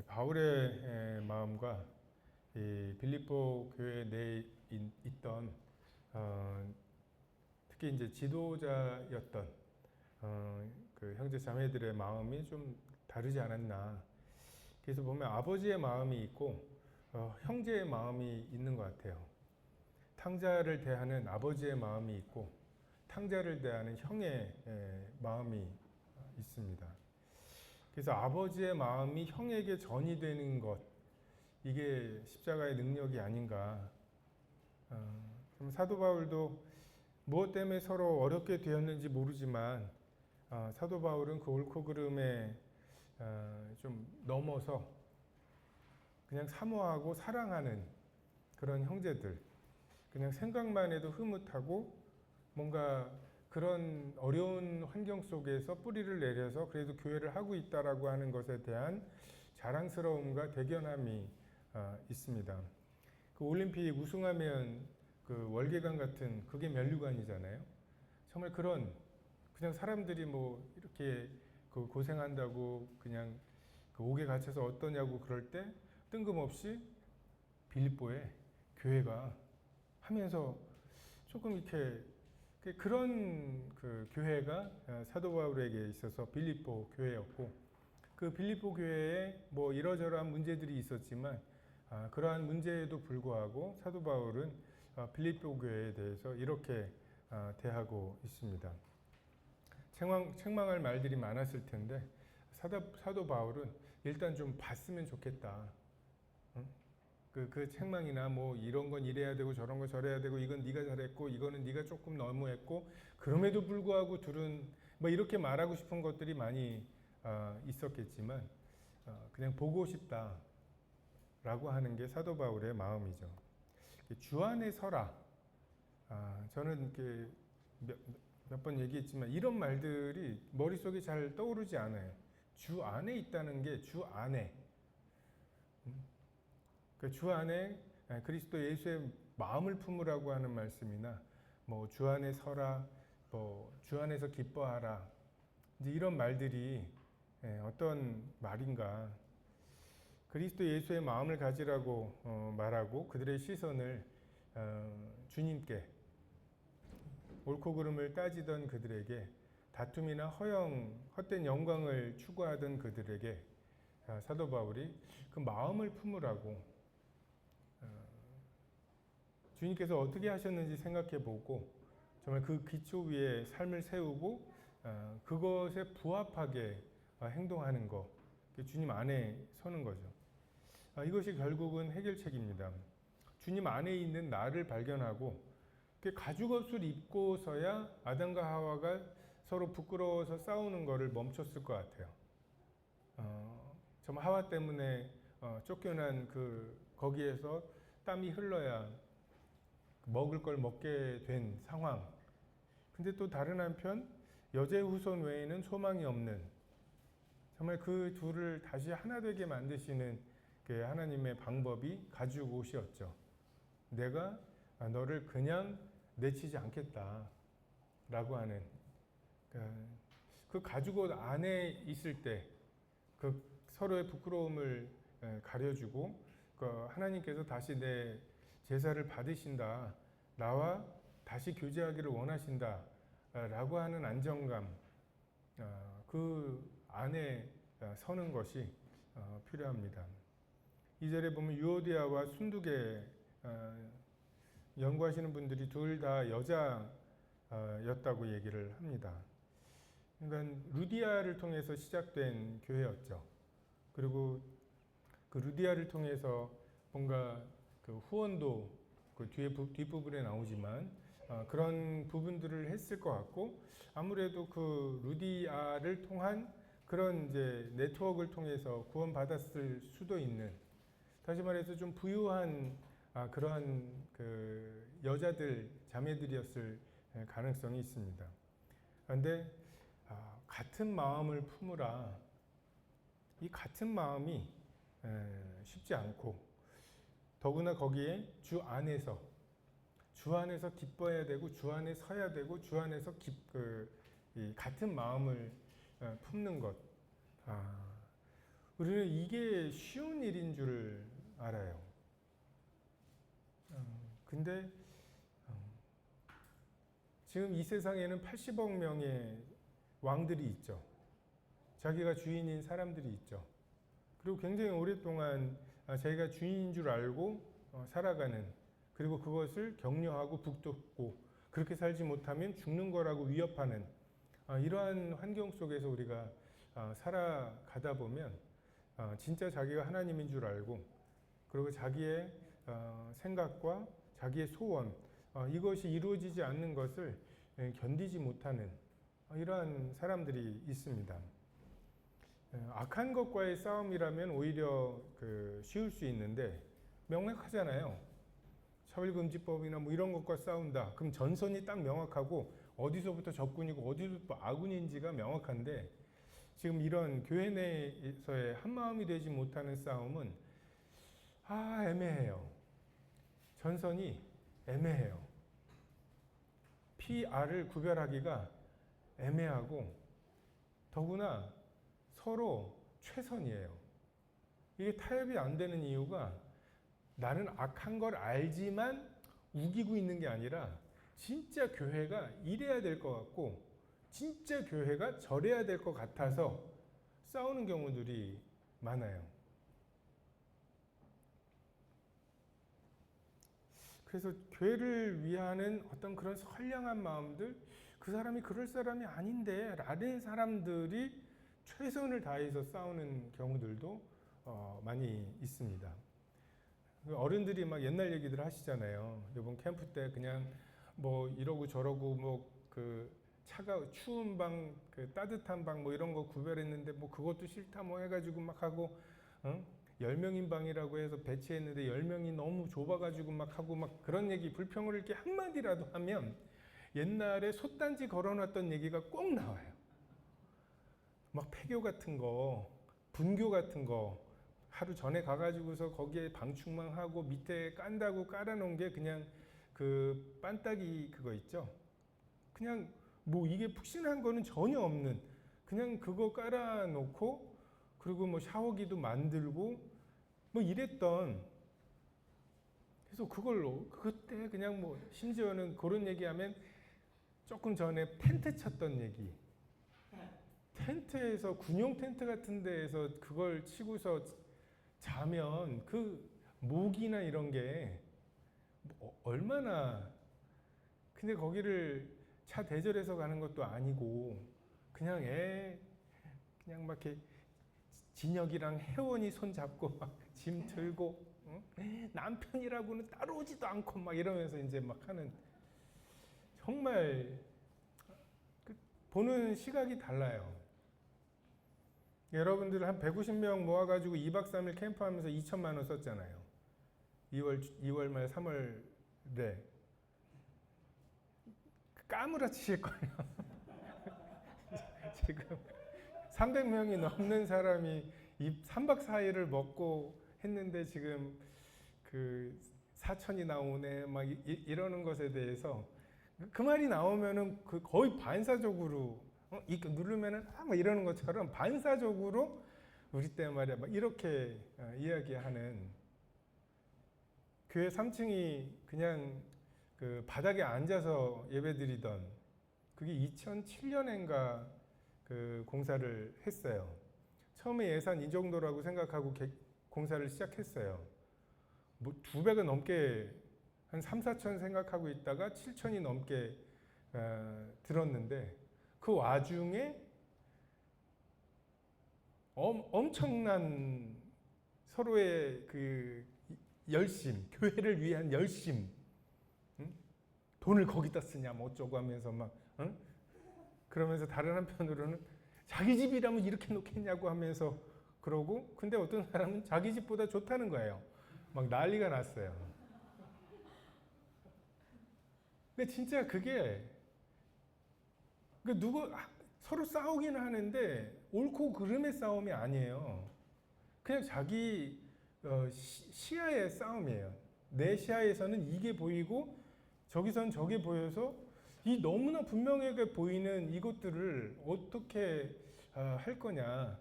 바울의 마음과 이 빌립보 교회 내에 있던 특히 이제 지도자였던 그 형제 자매들의 마음이 좀 다르지 않았나. 그래서 보면 아버지의 마음이 있고 형제의 마음이 있는 것 같아요. 탕자를 대하는 아버지의 마음이 있고 탕자를 대하는 형의 마음이 있습니다. 그래서 아버지의 마음이 형에게 전이되는 것, 이게 십자가의 능력이 아닌가. 사도 바울도 무엇 때문에 서로 어렵게 되었는지 모르지만 사도 바울은 그 옳고 그름에 좀 넘어서 그냥 사모하고 사랑하는 그런 형제들, 그냥 생각만 해도 흐뭇하고 뭔가 그런 어려운 환경 속에서 뿌리를 내려서 그래도 교회를 하고 있다라고 하는 것에 대한 자랑스러움과 대견함이 있습니다. 그 올림픽 우승하면 그 월계관 같은 그게 면류관이잖아요. 정말 그냥 사람들이 뭐 이렇게 그 고생한다고 그냥 그 옥에 갇혀서 어떠냐고 그럴 때 뜬금없이 빌립보에 교회가 하면서 조금 이렇게 그런 그 교회가 사도 바울에게 있어서 빌립보 교회였고, 그 빌립보 교회에 뭐 이러저러한 문제들이 있었지만 그러한 문제에도 불구하고 사도 바울은 빌립보 교회에 대해서 이렇게 대하고 있습니다. 책망할 말들이 많았을 텐데 사도 바울은 일단 좀 봤으면 좋겠다. 그 책망이나 뭐 이런 건 이래야 되고 저런 건 저래야 되고 이건 네가 잘했고 이거는 네가 조금 너무했고 그럼에도 불구하고 둘은 뭐 이렇게 말하고 싶은 것들이 많이 있었겠지만 그냥 보고 싶다라고 하는 게 사도 바울의 마음이죠. 주 안에 서라. 저는 이렇게 몇 번 얘기했지만 이런 말들이 머릿속에 잘 떠오르지 않아요. 주 안에 있다는 게 주 안에. 주 안에 그리스도 예수의 마음을 품으라고 하는 말씀이나 뭐 주 안에 서라, 뭐 주 안에서 기뻐하라, 이제 이런 말들이 어떤 말인가. 그리스도 예수의 마음을 가지라고 말하고 그들의 시선을 주님께, 옳고 그름을 따지던 그들에게, 다툼이나 헛된 영광을 추구하던 그들에게 사도 바울이 그 마음을 품으라고, 주님께서 어떻게 하셨는지 생각해 보고 정말 그 기초 위에 삶을 세우고 그것에 부합하게 행동하는 것, 주님 안에 서는 거죠. 이것이 결국은 해결책입니다. 주님 안에 있는 나를 발견하고 가죽옷을 입고서야 아담과 하와가 서로 부끄러워서 싸우는 것을 멈췄을 것 같아요. 정말 하와 때문에 쫓겨난 거기에서 땀이 흘러야 먹을 걸 먹게 된 상황. 근데 또 다른 한편 여자의 후손 외에는 소망이 없는, 정말 그 둘을 다시 하나 되게 만드시는 그 하나님의 방법이 가죽 옷이었죠. 내가 너를 그냥 내치지 않겠다 라고 하는, 그 가죽 옷 안에 있을 때 그 서로의 부끄러움을 가려주고 하나님께서 다시 내 제사를 받으신다, 나와 다시 교제하기를 원하신다 라고 하는 안정감, 그 안에 서는 것이 필요합니다. 2절에 보면 유오디아와 순두계 연구하시는 분들이 둘 다 여자였다고 얘기를 합니다. 그러니까 루디아를 통해서 시작된 교회였죠. 그리고 그 루디아를 통해서 뭔가 그 후원도 그 뒷부분에 나오지만 그런 부분들을 했을 것 같고, 아무래도 그 루디아를 통한 그런 이제 네트워크를 통해서 구원받았을 수도 있는, 다시 말해서 좀 부유한 그러한 그 여자들, 자매들이었을 가능성이 있습니다. 그런데 같은 마음을 품으라. 이 같은 마음이 쉽지 않고, 더구나 거기에 주 안에서 기뻐해야 되고 주 안에 서야 되고 주 안에서 이 같은 마음을 품는 것. 우리는 이게 쉬운 일인 줄 알아요. 근데 지금 이 세상에는 80억 명의 왕들이 있죠. 자기가 주인인 사람들이 있죠. 그리고 굉장히 오랫동안 자기가 주인인 줄 알고 살아가는, 그리고 그것을 격려하고 북돋고 그렇게 살지 못하면 죽는 거라고 위협하는 이러한 환경 속에서 우리가 살아가다 보면 진짜 자기가 하나님인 줄 알고, 그리고 자기의 생각과 자기의 소원 이것이 이루어지지 않는 것을 견디지 못하는 이러한 사람들이 있습니다. 악한 것과의 싸움이라면 오히려 쉬울 수 있는데 명확하잖아요. 차별금지법이나 뭐 이런 것과 싸운다. 그럼 전선이 딱 명확하고 어디서부터 적군이고 어디서부터 아군인지가 명확한데, 지금 이런 교회 내에서의 한마음이 되지 못하는 싸움은 애매해요. 전선이 애매해요. P-R을 구별하기가 애매하고 더구나 서로 최선이에요. 이게 타협이 안 되는 이유가 나는 악한 걸 알지만 우기고 있는 게 아니라 진짜 교회가 이래야 될 것 같고 진짜 교회가 저래야 될 것 같아서 싸우는 경우들이 많아요. 그래서 교회를 위하는 어떤 그런 선량한 마음들, 그 사람이 그럴 사람이 아닌데 라는 사람들이 최선을 다해서 싸우는 경우들도 많이 있습니다. 어른들이 막 옛날 얘기들 하시잖아요. 이번 캠프 때 그냥 뭐 이러고 저러고 뭐 추운 방, 따뜻한 방 뭐 이런 거 구별했는데 뭐 그것도 싫다 뭐 해가지고 막 하고, 10명인 방이라고 해서 배치했는데 10명이 너무 좁아가지고 막 하고 막 그런 얘기, 불평을 이렇게 한마디라도 하면 옛날에 솥단지 걸어놨던 얘기가 꼭 나와요. 막 폐교 같은 거, 분교 같은 거 하루 전에 가가지고서 거기에 방충망 하고 밑에 깐다고 깔아놓은 게 그냥 그 빤따기 그거 있죠. 그냥 뭐 이게 푹신한 거는 전혀 없는, 그냥 그거 깔아놓고 그리고 뭐 샤워기도 만들고 뭐 이랬던. 그래서 그걸로 그때 그냥 뭐 심지어는 그런 얘기하면 조금 전에 텐트 쳤던 얘기, 텐트에서 군용 텐트 같은 데에서 그걸 치고서 자면 그 모기나 이런 게 얼마나, 근데 거기를 차 대절해서 가는 것도 아니고 그냥 그냥 막 이렇게 진혁이랑 혜원이 손 잡고 막 짐 들고 남편이라고는 따라오지도 않고 막 이러면서 이제 막 하는, 정말 보는 시각이 달라요. 여러분들 한 150명 모아가지고 2박 3일 캠프하면서 2천만 원 썼잖아요. 2월 말 3월에 까무라치실 거예요. 지금 300명이 넘는 사람이 3박 4일을 먹고 했는데 지금 4천이 나오네 막 이러는 것에 대해서 그 말이 나오면은 거의 반사적으로 이거 누르면은 막 이러는 것처럼 반사적으로 우리 때 말이야 막 이렇게 이야기하는, 교회 3층이 그냥 바닥에 앉아서 예배드리던, 그게 2007년인가 공사를 했어요. 처음에 예산 이 정도라고 생각하고 공사를 시작했어요. 뭐 2배가 넘게 한 3, 4천 생각하고 있다가 7천이 넘게 들었는데, 그 와중에 엄청난 서로의 열심, 교회를 위한 열심, 돈을 거기다 쓰냐 뭐 어쩌고 하면서 막 그러면서 다른 한편으로는 자기 집이라면 이렇게 놓겠냐고 하면서 그러고, 근데 어떤 사람은 자기 집보다 좋다는 거예요. 막 난리가 났어요. 근데 진짜 그게 서로 싸우기는 하는데 옳고 그름의 싸움이 아니에요. 그냥 자기 시야의 싸움이에요. 내 시야에서는 이게 보이고 저기선 저게 보여서 이 너무나 분명하게 보이는 이것들을 어떻게 할 거냐.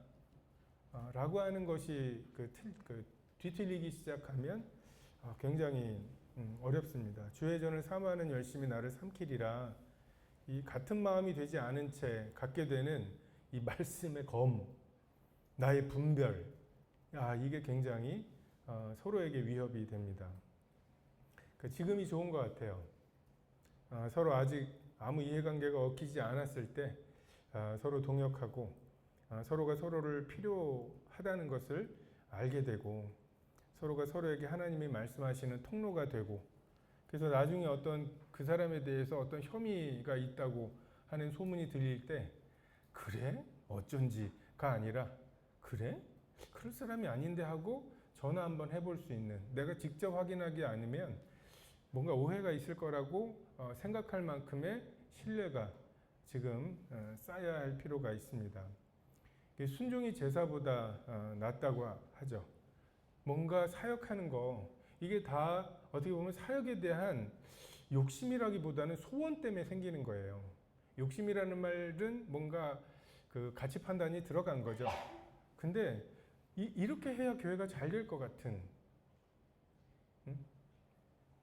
라고 하는 것이 뒤틀리기 시작하면 굉장히 어렵습니다. 주의 전을 삼아하는 열심이 나를 삼키리라. 이 같은 마음이 되지 않은 채 갖게 되는 이 말씀의 검, 나의 분별, 이게 굉장히 서로에게 위협이 됩니다. 지금이 좋은 것 같아요. 서로 아직 아무 이해관계가 얽히지 않았을 때 서로 동역하고 서로가 서로를 필요하다는 것을 알게 되고 서로가 서로에게 하나님이 말씀하시는 통로가 되고 그래서 나중에 어떤 그 사람에 대해서 어떤 혐의가 있다고 하는 소문이 들릴 때 그래? 어쩐지가 아니라 그래? 그럴 사람이 아닌데 하고 전화 한번 해볼 수 있는 내가 직접 확인하기 아니면 뭔가 오해가 있을 거라고 생각할 만큼의 신뢰가 지금 쌓여야 할 필요가 있습니다. 순종이 제사보다 낫다고 하죠. 뭔가 사역하는 거 이게 다 어떻게 보면 사역에 대한 욕심이라기보다는 소원 때문에 생기는 거예요. 욕심이라는 말은 뭔가 그 가치 판단이 들어간 거죠. 근데 이렇게 해야 교회가 잘 될 것 같은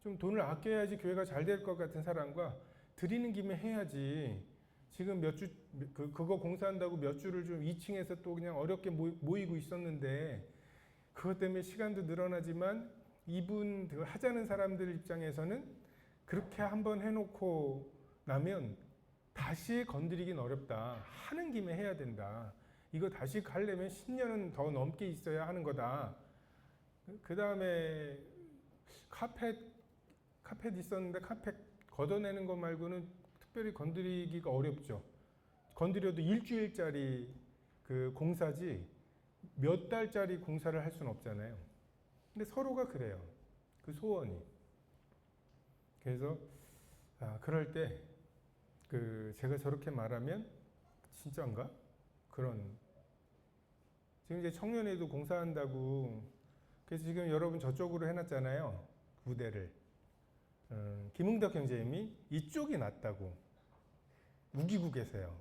좀 돈을 아껴야지 교회가 잘 될 것 같은 사람과 드리는 김에 해야지 지금 그거 공사한다고 몇 주를 좀 2층에서 또 그냥 어렵게 모이고 있었는데 그것 때문에 시간도 늘어나지만 이분 하자는 사람들 입장에서는 그렇게 한번 해놓고 나면 다시 건드리긴 어렵다. 하는 김에 해야 된다. 이거 다시 가려면 10년은 더 넘게 있어야 하는 거다. 그 다음에 카펫 있었는데 카펫 걷어내는 것 말고는 특별히 건드리기가 어렵죠. 건드려도 일주일짜리 그 공사지 몇 달짜리 공사를 할 수는 없잖아요. 근데 서로가 그래요. 그 소원이. 그래서 그럴 때 제가 저렇게 말하면 진짜인가? 그런 지금 이제 청년회도 공사한다고 그래서 지금 여러분 저쪽으로 해놨잖아요. 무대를. 김흥덕 형제님이 이쪽이 낫다고 우기고 계세요.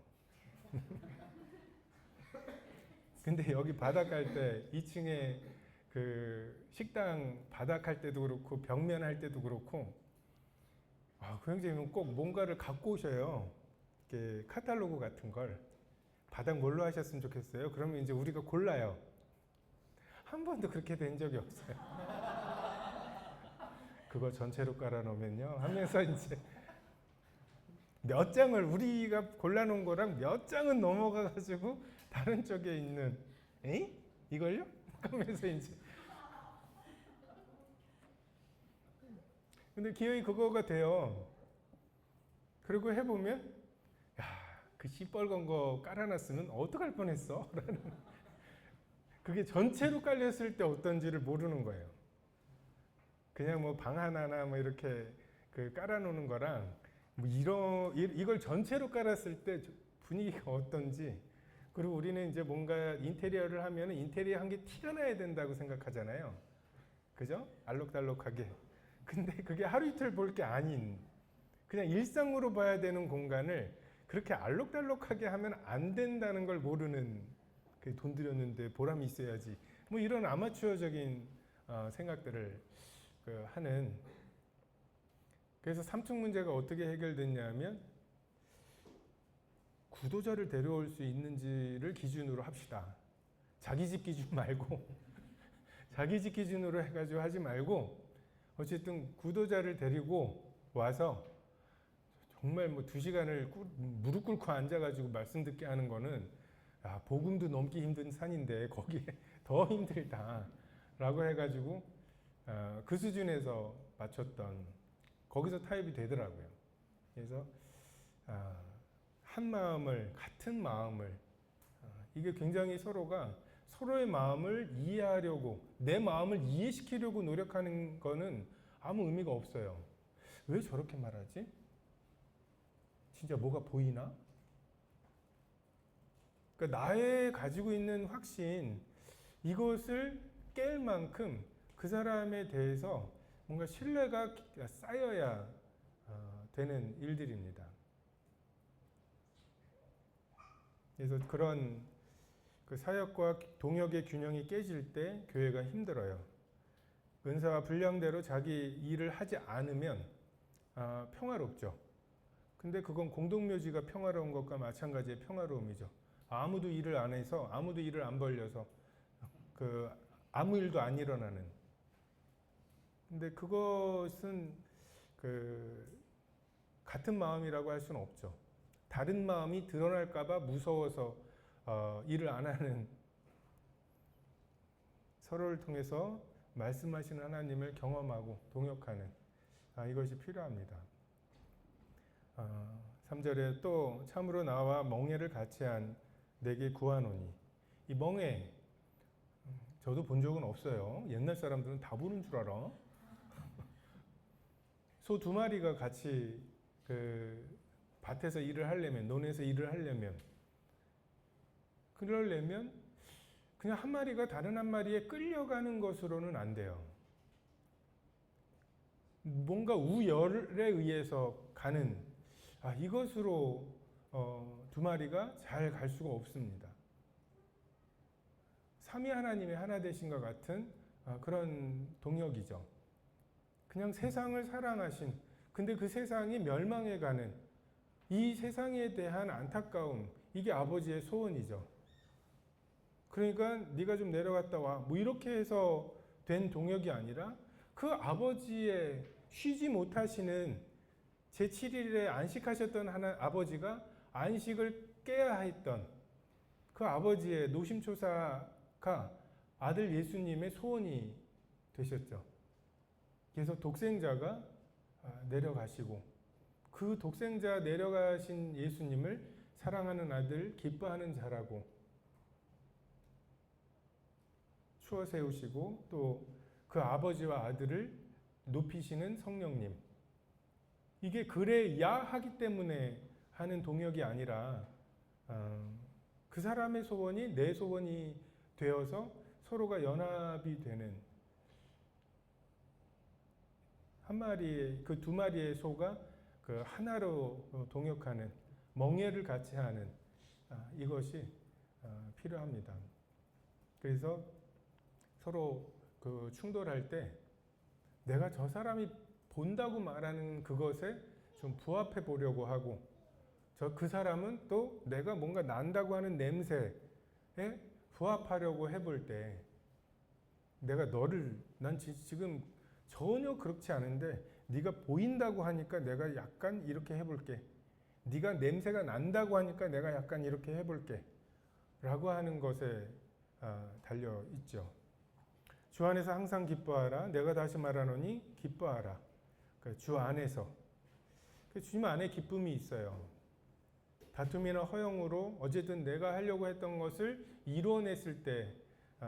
근데 여기 바닥 할 때 2층에 그 식당 바닥 할 때도 그렇고 벽면 할 때도 그렇고 그 형제님은 꼭 뭔가를 갖고 오셔요. 이렇게 카탈로그 같은 걸 바닥 뭘로 하셨으면 좋겠어요? 그러면 이제 우리가 골라요. 한 번도 그렇게 된 적이 없어요. 그거 전체로 깔아놓으면요 하면서 이제 몇 장을 우리가 골라놓은 거랑 몇 장은 넘어가가지고 다른 쪽에 있는 에이? 이걸요? 그러면서 이제 근데 기어이 그거가 돼요. 그리고 해보면 그 시뻘건 거 깔아놨으면 어떡할 뻔했어? 그게 전체로 깔렸을 때 어떤지를 모르는 거예요. 그냥 뭐 방 하나나 뭐 이렇게 그 깔아놓는 거랑 뭐 이걸 전체로 깔았을 때 분위기가 어떤지 그리고 우리는 이제 뭔가 인테리어를 하면 인테리어 한 게 티가 나야 된다고 생각하잖아요. 그죠? 알록달록하게. 근데 그게 하루 이틀 볼 게 아닌 그냥 일상으로 봐야 되는 공간을 그렇게 알록달록하게 하면 안 된다는 걸 모르는 돈 들였는데 보람이 있어야지 뭐 이런 아마추어적인 생각들을 하는 그래서 3층 문제가 어떻게 해결됐냐면 구도자를 데려올 수 있는지를 기준으로 합시다. 자기 집 기준 말고 자기 집 기준으로 해가지고 하지 말고 어쨌든 구도자를 데리고 와서 정말 뭐 2시간을 무릎 꿇고 앉아가지고 말씀 듣게 하는 거는 복음도 넘기 힘든 산인데 거기에 더 힘들다 라고 해가지고 그 수준에서 맞췄던 거기서 타협이 되더라고요. 그래서 한 마음을 같은 마음을 이게 굉장히 서로가 서로의 마음을 이해하려고 내 마음을 이해시키려고 노력하는 거는 아무 의미가 없어요. 왜 저렇게 말하지? 진짜 뭐가 보이나? 그러니까 나의 가지고 있는 확신 이것을 깰 만큼 그 사람에 대해서 뭔가 신뢰가 쌓여야 되는 일들입니다. 그래서 그런 그 사역과 동역의 균형이 깨질 때 교회가 힘들어요. 은사와 분량대로 자기 일을 하지 않으면 평화롭죠. 근데 그건 공동묘지가 평화로운 것과 마찬가지의 평화로움이죠. 아무도 일을 안 해서, 아무도 일을 안 벌려서 아무 일도 안 일어나는. 근데 그것은 같은 마음이라고 할 수는 없죠. 다른 마음이 드러날까봐 무서워서 일을 안 하는, 서로를 통해서 말씀하시는 하나님을 경험하고 동역하는 이것이 필요합니다. 3절에 또 참으로 나와 멍에를 같이 한 내게 구하노니. 이 멍에 저도 본 적은 없어요. 옛날 사람들은 다 보는 줄 알아. 소 2마리가 같이 밭에서 일을 하려면, 논에서 일을 하려면, 그러려면 그냥 한 마리가 다른 한 마리에 끌려가는 것으로는 안 돼요. 뭔가 우열에 의해서 가는 이것으로 2마리가 잘 갈 수가 없습니다. 삼위 하나님의 하나 되신과 같은 그런 동역이죠. 그냥 세상을 사랑하신, 근데 그 세상이 멸망해가는 이 세상에 대한 안타까움, 이게 아버지의 소원이죠. 그러니까 네가 좀 내려갔다 와, 뭐 이렇게 해서 된 동역이 아니라 그 아버지의 쉬지 못하시는 제7일에 안식하셨던 아버지가 안식을 깨야 했던 그 아버지의 노심초사가 아들 예수님의 소원이 되셨죠. 그래서 독생자가 내려가시고, 그 독생자 내려가신 예수님을 사랑하는 아들, 기뻐하는 자라고 추워 세우시고, 또 그 아버지와 아들을 높이시는 성령님, 이게 그래야 하기 때문에 하는 동역이 아니라 그 사람의 소원이 내 소원이 되어서 서로가 연합이 되는, 한 마리의, 그 2마리의 소가 그 하나로 동역하는, 멍에를 같이 하는 이것이 필요합니다. 그래서 서로 충돌할 때 내가 저 사람이 본다고 말하는 그것에 좀 부합해 보려고 하고, 그 사람은 또 내가 뭔가 난다고 하는 냄새에 부합하려고 해볼 때, 내가 난 지금 전혀 그렇지 않은데 네가 보인다고 하니까 내가 약간 이렇게 해볼게, 네가 냄새가 난다고 하니까 내가 약간 이렇게 해볼게 라고 하는 것에 달려 있죠. 주 안에서 항상 기뻐하라. 내가 다시 말하노니 기뻐하라. 그러니까 주 안에서, 주님 안에 기쁨이 있어요. 다툼이나 허영으로 어쨌든 내가 하려고 했던 것을 이루어냈을 때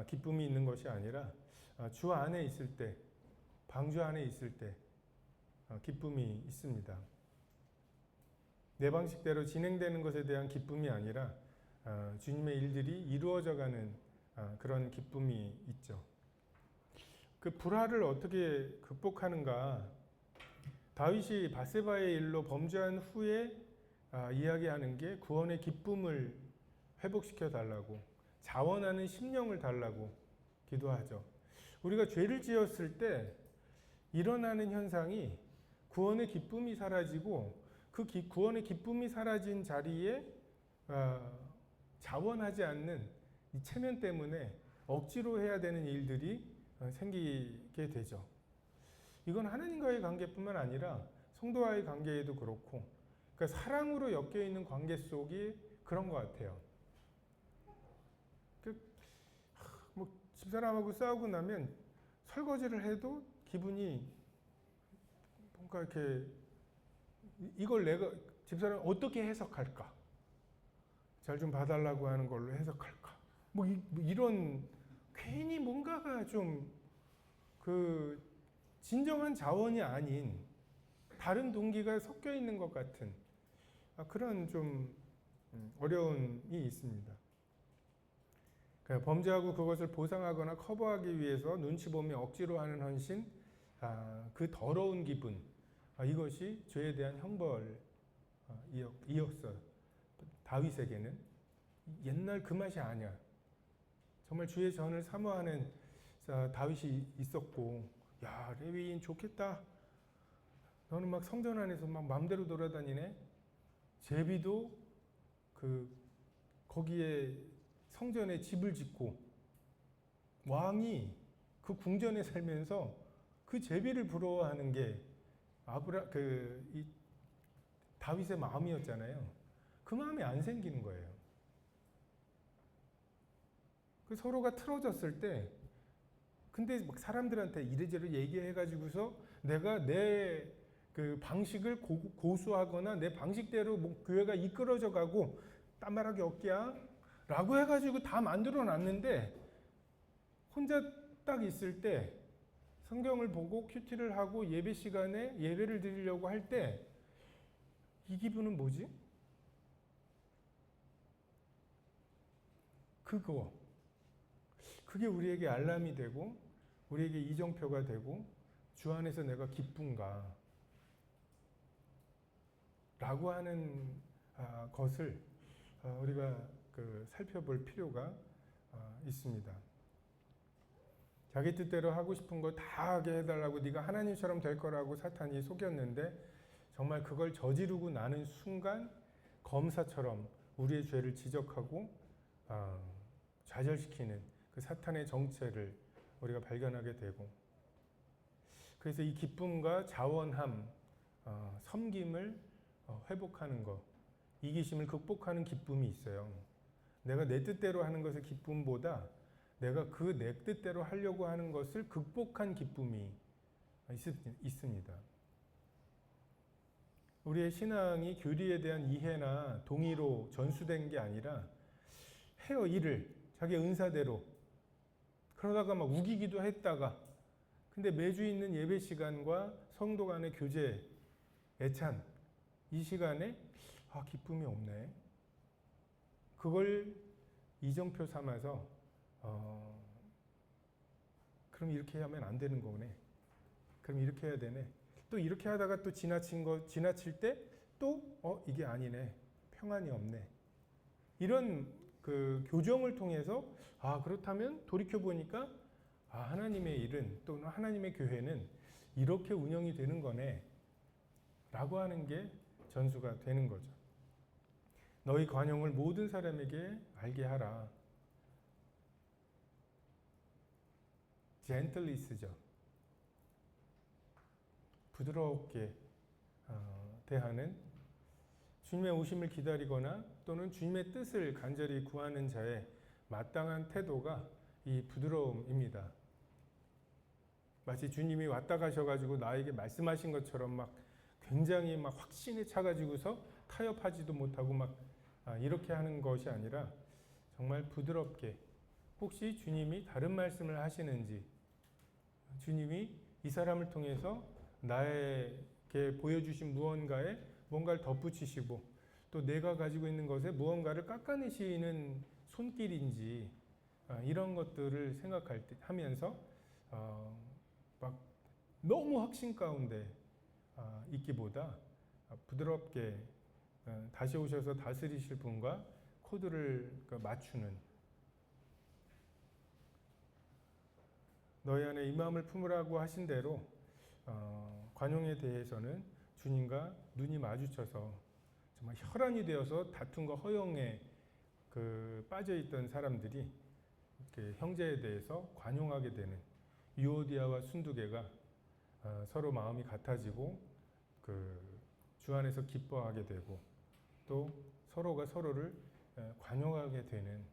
기쁨이 있는 것이 아니라 주 안에 있을 때, 방주 안에 있을 때 기쁨이 있습니다. 내 방식대로 진행되는 것에 대한 기쁨이 아니라 주님의 일들이 이루어져가는 그런 기쁨이 있죠. 그 불화를 어떻게 극복하는가? 다윗이 밧세바의 일로 범죄한 후에 이야기하는 게 구원의 기쁨을 회복시켜 달라고, 자원하는 심령을 달라고 기도하죠. 우리가 죄를 지었을 때 일어나는 현상이 구원의 기쁨이 사라지고, 그 구원의 기쁨이 사라진 자리에 자원하지 않는 이 체면 때문에 억지로 해야 되는 일들이 생기게 되죠. 이건 하나님과의 관계뿐만 아니라 성도와의 관계에도 그렇고, 그러니까 사랑으로 엮여 있는 관계 속이 그런 것 같아요. 뭐 집사람하고 싸우고 나면 설거지를 해도 기분이 뭔가 이렇게, 이걸 내가 집사람 어떻게 해석할까? 잘 좀 봐달라고 하는 걸로 해석할까? 뭐 이런 괜히 뭔가가 좀 진정한 자원이 아닌 다른 동기가 섞여 있는 것 같은 그런 좀 어려움이 있습니다. 범죄하고 그것을 보상하거나 커버하기 위해서 눈치 보며 억지로 하는 헌신, 그 더러운 기분, 이것이 죄에 대한 형벌이었어요. 다윗에게는 옛날 그 맛이 아니야. 정말 주의 전을 사모하는 다윗이 있었고, 야, 레위인 좋겠다. 너는 막 성전 안에서 막 마음대로 돌아다니네. 제비도 거기에 성전에 집을 짓고 왕이 그 궁전에 살면서 그 제비를 부러워하는 게 이 다윗의 마음이었잖아요. 그 마음이 안 생기는 거예요. 그 서로가 틀어졌을 때, 근데 막 사람들한테 이래저래 얘기해가지고서 내가 내 그 방식을 고수하거나 내 방식대로 뭐 교회가 이끌어져 가고 딴 말하기 없기야 라고 해가지고 다 만들어 놨는데, 혼자 딱 있을 때 성경을 보고 큐티를 하고 예배 시간에 예배를 드리려고 할 때 이 기분은 뭐지? 그게 우리에게 알람이 되고 우리에게 이정표가 되고 주 안에서 내가 기쁜가 라고 하는 것을 우리가 살펴볼 필요가 있습니다. 자기 뜻대로 하고 싶은 거 다 하게 해달라고, 네가 하나님처럼 될 거라고 사탄이 속였는데, 정말 그걸 저지르고 나는 순간 검사처럼 우리의 죄를 지적하고 좌절시키는 그 사탄의 정체를 우리가 발견하게 되고, 그래서 이 기쁨과 자원함, 섬김을 회복하는 것, 이기심을 극복하는 기쁨이 있어요. 내가 내 뜻대로 하는 것의 기쁨보다 내가 그 내 뜻대로 하려고 하는 것을 극복한 기쁨이 있습니다. 우리의 신앙이 교리에 대한 이해나 동의로 전수된 게 아니라 해요, 일을 자기 은사대로. 그러다가 막 우기기도 했다가, 근데 매주 있는 예배 시간과 성도 간의 교제, 애찬, 이 시간에 기쁨이 없네. 그걸 이정표 삼아서 그럼 이렇게 하면 안 되는 거네. 그럼 이렇게 해야 되네. 또 이렇게 하다가 또 지나칠 때 또 이게 아니네. 평안이 없네. 이런 그 교정을 통해서 그렇다면 돌이켜 보니까 하나님의 일은, 또는 하나님의 교회는 이렇게 운영이 되는 거네 라고 하는 게 전수가 되는 거죠. 너희 관용을 모든 사람에게 알게 하라. 젠틀리스죠. 부드럽게 대하는, 주님의 오심을 기다리거나 또는 주님의 뜻을 간절히 구하는 자의 마땅한 태도가 이 부드러움입니다. 마치 주님이 왔다 가셔가지고 나에게 말씀하신 것처럼 막 굉장히 막 확신에 차가지고서 타협하지도 못하고 막 이렇게 하는 것이 아니라, 정말 부드럽게, 혹시 주님이 다른 말씀을 하시는지, 주님이 이 사람을 통해서 나에게 보여주신 무언가에 뭔가를 덧붙이시고 또 내가 가지고 있는 것에 무언가를 깎아내시는 손길인지, 이런 것들을 하면서 막 너무 확신 가운데 있기보다 부드럽게 다시 오셔서 다스리실 분과 코드를 맞추는, 너희 안에 이 마음을 품으라고 하신 대로 관용에 대해서는 주님과 눈이 마주쳐서 정말 혈안이 되어서 다툼과 허용에 빠져있던 사람들이 형제에 대해서 관용하게 되는, 유오디아와 순두개가 서로 마음이 같아지고 주 안에서 기뻐하게 되고 또 서로가 서로를 관용하게 되는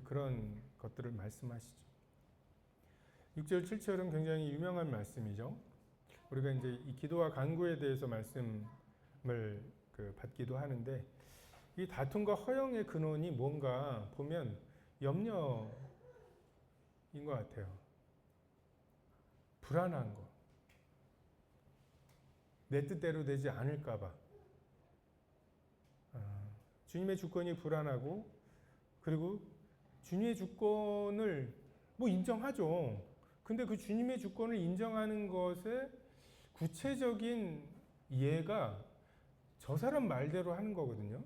그런 것들을 말씀하시죠. 6절, 7절은 굉장히 유명한 말씀이죠. 우리가 이제 이 기도와 간구에 대해서 말씀을 받기도 하는데, 이 다툼과 허영의 근원이 뭔가 보면 염려인 것 같아요. 불안한 거. 내 뜻대로 되지 않을까봐. 주님의 주권이 불안하고, 그리고 주님의 주권을 인정하죠. 근데 그 주님의 주권을 인정하는 것에 구체적인 예가 저 사람 말대로 하는 거거든요.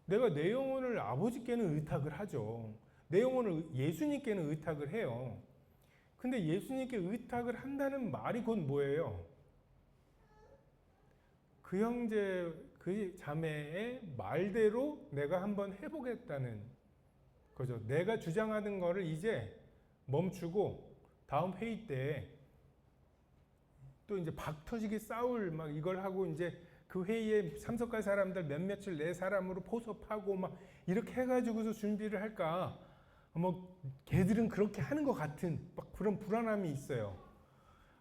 내가 내 영혼을 아버지께는 의탁을 하죠. 내 영혼을 예수님께는 의탁을 해요. 근데 예수님께 의탁을 한다는 말이 곧 뭐예요? 그 형제, 그 자매의 말대로 내가 한번 해보겠다는 거죠. 내가 주장하는 거를 이제 멈추고 다음 회의 때 또 이제 박 터지게 싸울 막 이걸 하고 이제 그 회의에 참석할 사람들 몇몇을 내 사람으로 포섭하고 막 이렇게 해가지고서 준비를 할까? 뭐 걔들은 그렇게 하는 것 같은 막 그런 불안함이 있어요.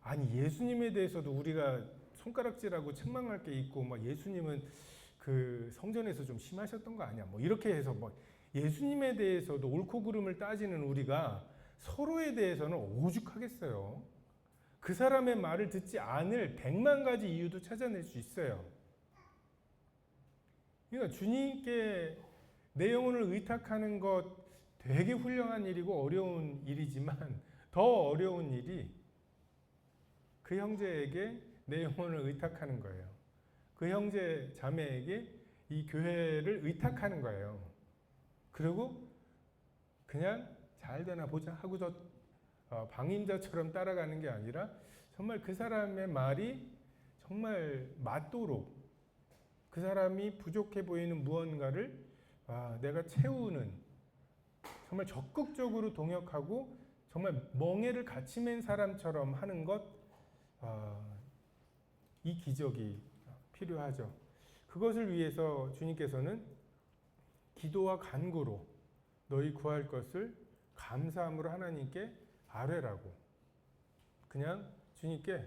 아니 예수님에 대해서도 우리가 손가락질하고 책망할 게 있고 막 예수님은 그 성전에서 좀 심하셨던 거 아니야? 뭐 이렇게 해서 뭐 예수님에 대해서도 옳고 그름을 따지는 우리가 서로에 대해서는 오죽하겠어요. 그 사람의 말을 듣지 않을 100만 가지 이유도 찾아낼 수 있어요. 그러니까 주님께 내 영혼을 의탁하는 것 되게 훌륭한 일이고 어려운 일이지만 더 어려운 일이 그 형제에게 내 영혼을 의탁하는 거예요. 그 형제 자매에게 이 교회를 의탁하는 거예요. 그리고 그냥 잘 되나 보자 하고서 방임자처럼 따라가는 게 아니라 정말 그 사람의 말이 정말 맞도록 그 사람이 부족해 보이는 무언가를 내가 채우는 정말 적극적으로 동역하고 정말 멍에를 같이 맨 사람처럼 하는 것, 이 기적이 필요하죠. 그것을 위해서 주님께서는 기도와 간구로 너희 구할 것을 감사함으로 하나님께 아뢰라고. 그냥 주님께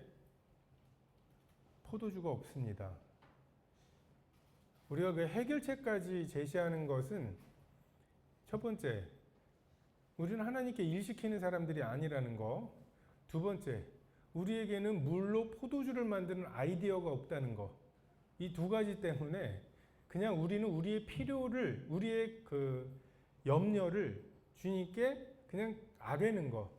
포도주가 없습니다. 우리가 그 해결책까지 제시하는 것은 첫 번째, 우리는 하나님께 일시키는 사람들이 아니라는 거. 두 번째, 우리에게는 물로 포도주를 만드는 아이디어가 없다는 거. 이 두 가지 때문에 그냥 우리는 우리의 필요를, 우리의 그 염려를 주님께 그냥 아뢰는 거.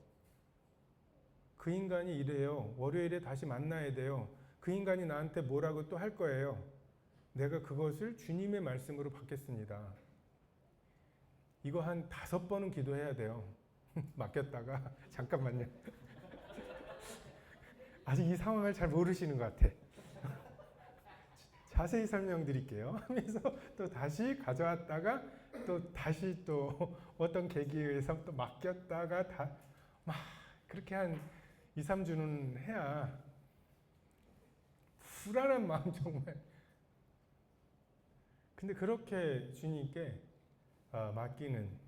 그 인간이 이래요. 월요일에 다시 만나야 돼요. 그 인간이 나한테 뭐라고 또 할 거예요. 내가 그것을 주님의 말씀으로 받겠습니다. 이거 한 5번은 기도해야 돼요. 맡겼다가 잠깐만요. 아직 이 상황을 잘 모르시는 것 같아. 자세히 설명드릴게요. 하면서 또 다시 가져왔다가 또 다시 또 어떤 계기에 의해서 또 맡겼다가 다 막 그렇게 한 2, 3주는 해야 불안한 마음 정말. 근데 그렇게 주님께 맡기는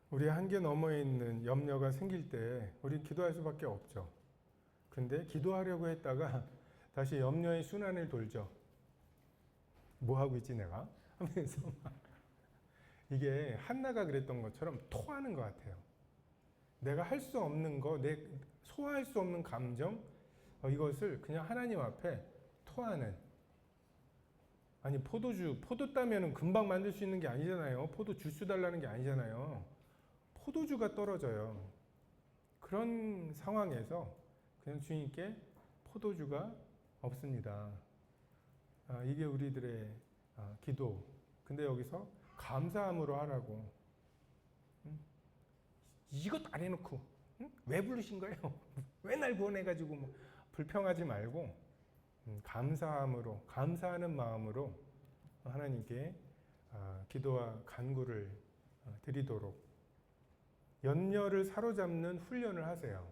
우리 한계 너머에 있는 염려가 생길 때 우리 기도할 수밖에 없죠. 근데 기도하려고 했다가 다시 염려의 순환을 돌죠. 뭐 하고 있지 내가? 하면서 막 이게 한나가 그랬던 것처럼 토하는 것 같아요. 내가 할 수 없는 거, 내 소화할 수 없는 감정, 이것을 그냥 하나님 앞에 토하는. 아니 포도 따면은 금방 만들 수 있는 게 아니잖아요. 포도 주스 달라는 게 아니잖아요. 포도주가 떨어져요. 그런 상황에서 그냥 주님께 포도주가 없습니다. 이게 우리들의 기도. 근데 여기서 감사함으로 하라고. 이것 안 해놓고 왜 부르신 거예요? 왜 날 구원해가지고 뭐 불평하지 말고 감사함으로, 감사하는 마음으로 하나님께 기도와 간구를 드리도록 염려를 사로잡는 훈련을 하세요.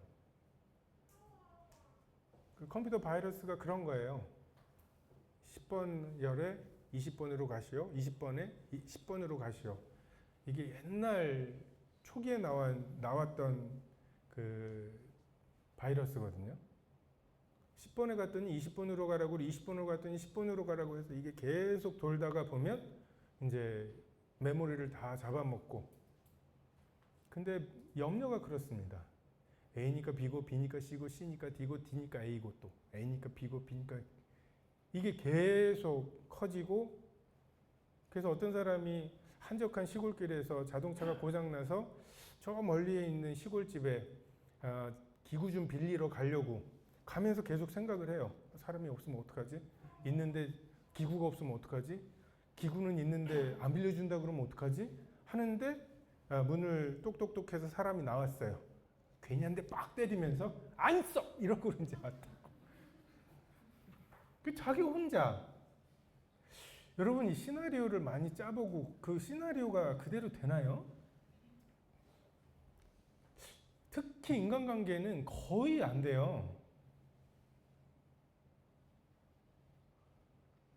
그 컴퓨터 바이러스가 그런 거예요. 10번 열에 20번으로 가시오. 20번에 10번으로 가시오. 이게 옛날 초기에 나왔던 그 바이러스거든요. 10번에 갔더니 20번으로 가라고, 20번으로 갔더니 10번으로 가라고 해서 이게 계속 돌다가 보면 이제 메모리를 다 잡아먹고. 근데 염려가 그렇습니다. A니까 B고, B니까 C고, C니까 D고, D니까 A고, 또 A니까 B고, B니까 이게 계속 커지고. 그래서 어떤 사람이 한적한 시골길에서 자동차가 고장나서 저 멀리에 있는 시골집에 기구 좀 빌리러 가려고 가면서 계속 생각을 해요. 사람이 없으면 어떡하지? 있는데 기구가 없으면 어떡하지? 기구는 있는데 안 빌려준다 그러면 어떡하지? 하는데 문을 똑똑똑해서 사람이 나왔어요. 괜히 한 대 빡 때리면서 안 써! 이러고 이제 왔다고. 그 자기 혼자. 여러분 이 시나리오를 많이 짜보고 그 시나리오가 그대로 되나요? 특히 인간관계는 거의 안 돼요.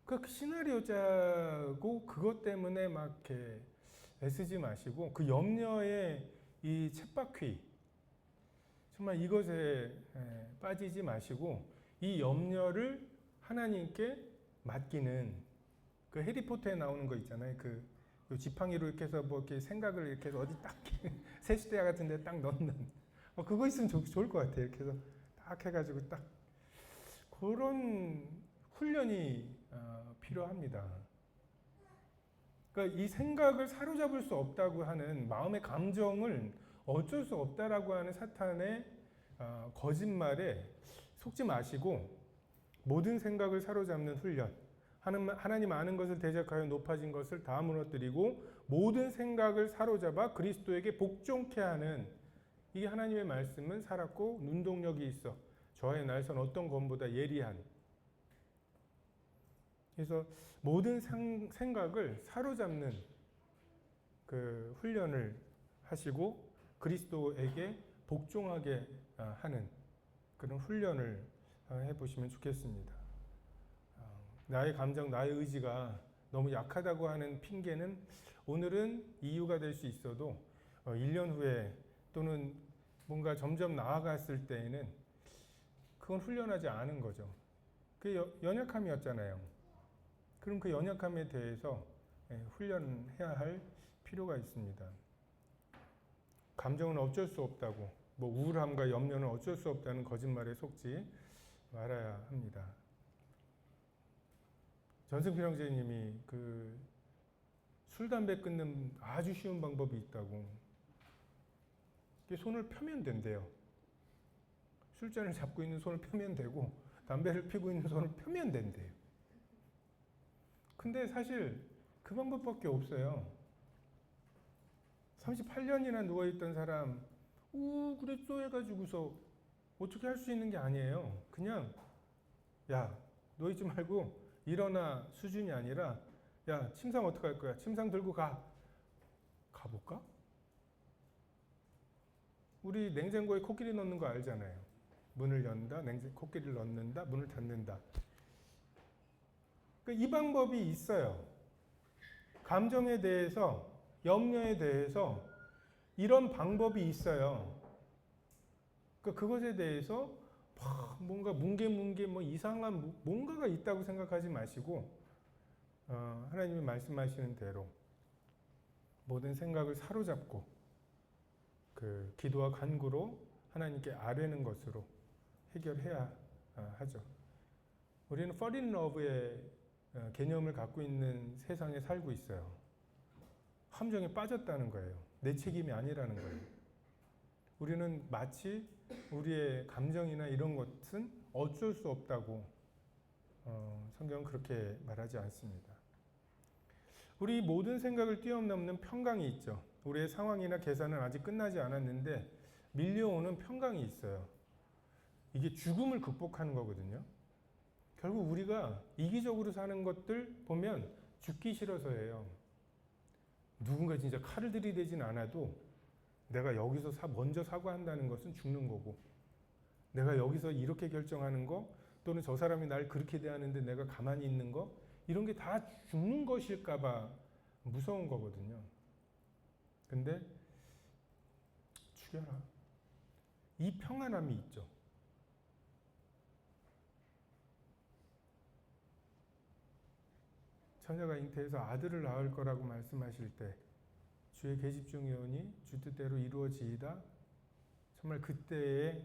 그 시나리오 짜고 그것 때문에 막 이렇게 애쓰지 마시고 그 염려에 이 쳇바퀴 정말 이것에 빠지지 마시고 이 염려를 하나님께 맡기는 그 해리포터에 나오는 거 있잖아요. 그 지팡이로 이렇게 해서 뭐 이렇게 생각을 이렇게 해서 어디 딱 세숫대야 같은 데 딱 넣는 그거 있으면 좋을 것 같아요. 이렇게 해서 딱 해가지고 딱 그런 훈련이 필요합니다. 그러니까 이 생각을 사로잡을 수 없다고 하는 마음의 감정을 어쩔 수 없다라고 하는 사탄의 거짓말에 속지 마시고 모든 생각을 사로잡는 훈련. 하나님 아는 것을 대적하여 높아진 것을 다 무너뜨리고 모든 생각을 사로잡아 그리스도에게 복종케 하는 이게 하나님의 말씀은 살았고 눈동력이 있어 저의 날선 어떤 검보다 예리한. 그래서 모든 생각을 사로잡는 그 훈련을 하시고 그리스도에게 복종하게 하는 그런 훈련을 해보시면 좋겠습니다. 나의 감정, 나의 의지가 너무 약하다고 하는 핑계는 오늘은 이유가 될 수 있어도 1년 후에 또는 뭔가 점점 나아갔을 때에는 그건 훈련하지 않은 거죠. 그게 연약함이었잖아요. 그럼 그 연약함에 대해서 훈련해야 할 필요가 있습니다. 감정은 어쩔 수 없다고, 뭐 우울함과 염려는 어쩔 수 없다는 거짓말에 속지 말아야 합니다. 전승필 형제님이 그 술, 담배 끊는 아주 쉬운 방법이 있다고. 손을 펴면 된대요. 술잔을 잡고 있는 손을 펴면 되고 담배를 피고 있는 손을 펴면 된대요. 근데 사실 그 방법밖에 없어요. 38년이나 누워있던 사람 그랬어 해가지고서 어떻게 할 수 있는 게 아니에요. 그냥 야 누워있지 말고 일어나 수준이 아니라 야 침상 어떡할 거야? 침상 들고 가볼까? 우리 냉장고에 코끼리 넣는 거 알잖아요. 문을 연다, 코끼리를 넣는다, 문을 닫는다. 이 방법이 있어요. 감정에 대해서, 염려에 대해서 이런 방법이 있어요. 그것에 대해서 뭔가 뭉게 뭐 이상한 뭔가가 있다고 생각하지 마시고 하나님이 말씀하시는 대로 모든 생각을 사로잡고 그 기도와 간구로 하나님께 아뢰는 것으로 해결해야 하죠. 우리는 fall in love의 개념을 갖고 있는 세상에 살고 있어요. 함정에 빠졌다는 거예요. 내 책임이 아니라는 거예요. 우리는 마치 우리의 감정이나 이런 것은 어쩔 수 없다고 성경은 그렇게 말하지 않습니다. 우리 모든 생각을 뛰어넘는 평강이 있죠. 우리의 상황이나 계산은 아직 끝나지 않았는데 밀려오는 평강이 있어요. 이게 죽음을 극복하는 거거든요. 결국 우리가 이기적으로 사는 것들 보면 죽기 싫어서예요. 누군가 진짜 칼을 들이대진 않아도 내가 여기서 먼저 사과한다는 것은 죽는 거고, 내가 여기서 이렇게 결정하는 거 또는 저 사람이 날 그렇게 대하는데 내가 가만히 있는 거 이런 게 다 죽는 것일까 봐 무서운 거거든요. 근데 죽여라. 이 평안함이 있죠. 처녀가 잉태해서 아들을 낳을 거라고 말씀하실 때 주의 계집종이 오니 주 뜻대로 이루어지이다. 정말 그때의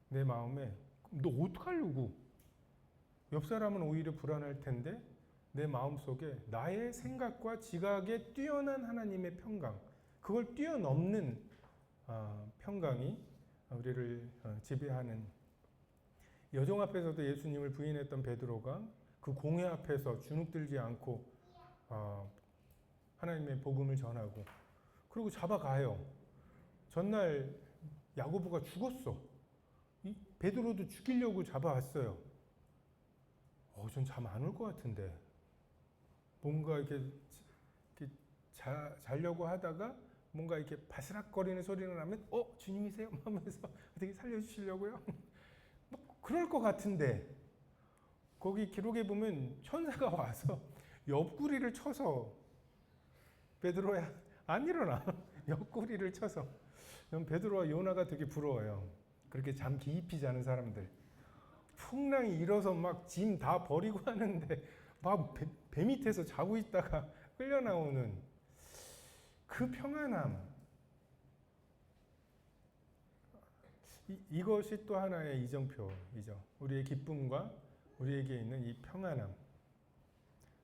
내 마음에 너 어떡하려고? 옆 사람은 오히려 불안할 텐데 내 마음속에 나의 생각과 지각에 뛰어난 하나님의 평강, 그걸 뛰어넘는 평강이 우리를 지배하는. 여종 앞에서도 예수님을 부인했던 베드로가 그 공회 앞에서 주눅들지 않고 하나님의 복음을 전하고 그리고 잡아가요. 전날 야고보가 죽었어. 베드로도 죽이려고 잡아왔어요. 전 잠 안 올 것 같은데 뭔가 이렇게 자려고 하다가 뭔가 이렇게 바스락거리는 소리가 나면 주님이세요? 하면서 어떻게 살려주시려고요? 뭐 그럴 것 같은데 거기 기록에 보면 천사가 와서 옆구리를 쳐서 베드로야 안 일어나. 옆구리를 쳐서. 베드로와 요나가 되게 부러워요. 그렇게 잠 깊이 자는 사람들. 풍랑이 일어서 막 짐 다 버리고 하는데 막 배 밑에서 자고 있다가 끌려 나오는 그 평안함. 이것이 또 하나의 이정표이죠. 우리의 기쁨과 우리에게 있는 이 평안함.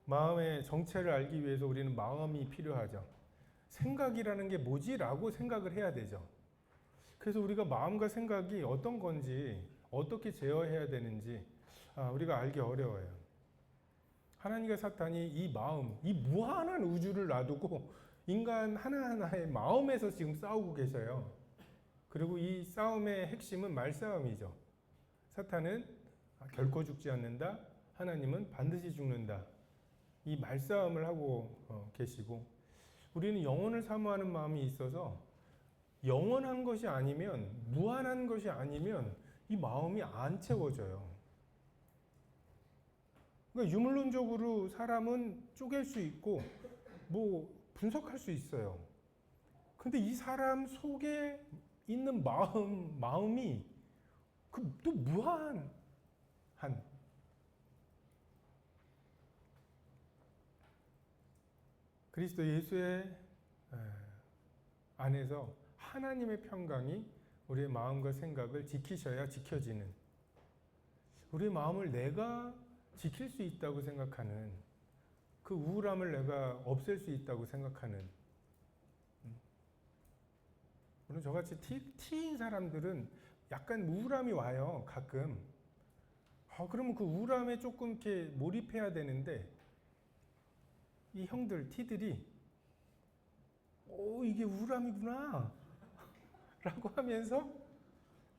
마음의 정체를 알기 위해서 우리는 마음이 필요하죠. 생각이라는 게 뭐지? 라고 생각을 해야 되죠. 그래서 우리가 마음과 생각이 어떤 건지, 어떻게 제어해야 되는지 우리가 알기 어려워요. 하나님과 사탄이 이 마음, 이 무한한 우주를 놔두고 인간 하나하나의 마음에서 지금 싸우고 계셔요. 그리고 이 싸움의 핵심은 말싸움이죠. 사탄은 결코 죽지 않는다. 하나님은 반드시 죽는다. 이 말싸움을 하고 계시고 우리는 영혼을 사모하는 마음이 있어서 영원한 것이 아니면 무한한 것이 아니면 이 마음이 안 채워져요. 그러니까 유물론적으로 사람은 쪼갤 수 있고 뭐 분석할 수 있어요. 근데 이 사람 속에 있는 마음이 또 무한한 그리스도 예수의 안에서 하나님의 평강이 우리의 마음과 생각을 지키셔야 지켜지는, 우리의 마음을 내가 지킬 수 있다고 생각하는, 그 우울함을 내가 없앨 수 있다고 생각하는. 물론 저같이 T인 사람들은 약간 우울함이 와요, 가끔. 그러면 그 우울함에 조금 이렇게 몰입해야 되는데, 이 형들, T들이, 이게 우울함이구나. 라고 하면서,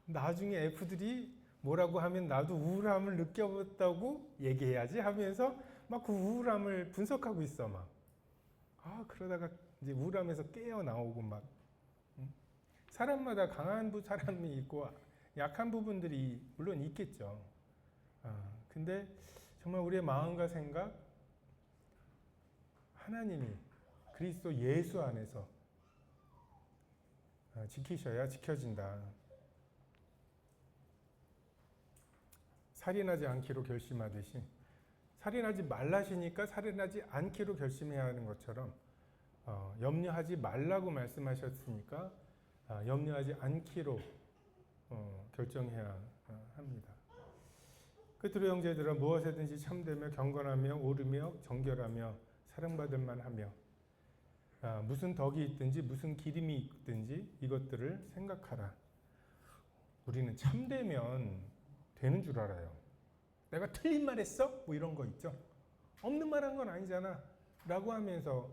나중에 F들이 뭐라고 하면 나도 우울함을 느껴봤다고 얘기해야지 하면서 막 그 우울함을 분석하고 있어, 막. 그러다가 이제 우울함에서 깨어 나오고 막. 사람마다 강한 사람이 있고 약한 부분들이 물론 있겠죠. 근데 정말 우리의 마음과 생각, 하나님이 그리스도 예수 안에서 지키셔야 지켜진다. 살인하지 않기로 결심하듯이 살인하지 말라시니까 살인하지 않기로 결심해야 하는 것처럼 염려하지 말라고 말씀하셨으니까 염려하지 않기로 결정해야 합니다. 끝으로 형제들아 무엇에든지 참되며 경건하며 옳으며 정결하며 사랑받을 만하며 무슨 덕이 있든지 무슨 기림이 있든지 이것들을 생각하라. 우리는 참되면 되는 줄 알아요. 내가 틀린 말 했어? 뭐 이런 거 있죠. 없는 말 한 건 아니잖아 라고 하면서